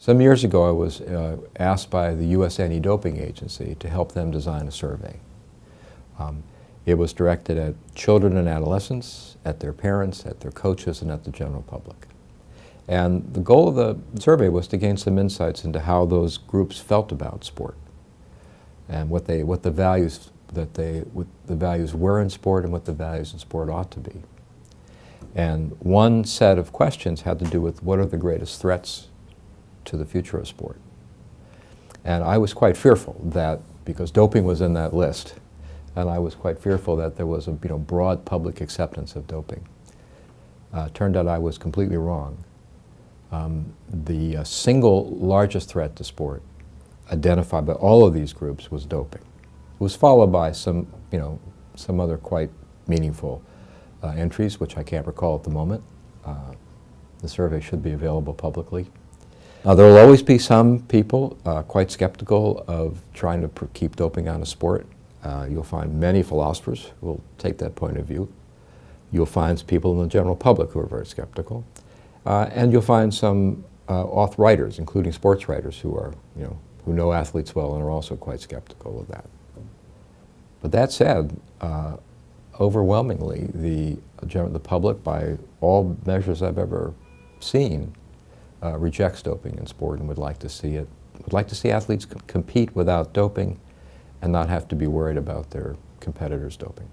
Some years ago I was asked by the U.S. Anti-Doping Agency to help them design a survey. It was directed at children and adolescents, at their parents, at their coaches, and at the general public. And the goal of the survey was to gain some insights into how those groups felt about sport and what the values were in sport and what the values in sport ought to be. And one set of questions had to do with what are the greatest threats to the future of sport. And I was quite fearful that, because doping was in that list, and I was quite fearful that there was a broad public acceptance of doping. Turned out I was completely wrong. The single largest threat to sport identified by all of these groups was doping. It was followed by some other quite meaningful entries, which I can't recall at the moment. The survey should be available publicly. There will always be some people quite skeptical of trying to keep doping out of sport. You'll find many philosophers who will take that point of view. You'll find people in the general public who are very skeptical. And you'll find some author writers, including sports writers, who know athletes well and are also quite skeptical of that. But that said, overwhelmingly, the public, by all measures I've ever seen, rejects doping in sport and would like to see it. Would like to see athletes compete without doping and not have to be worried about their competitors doping.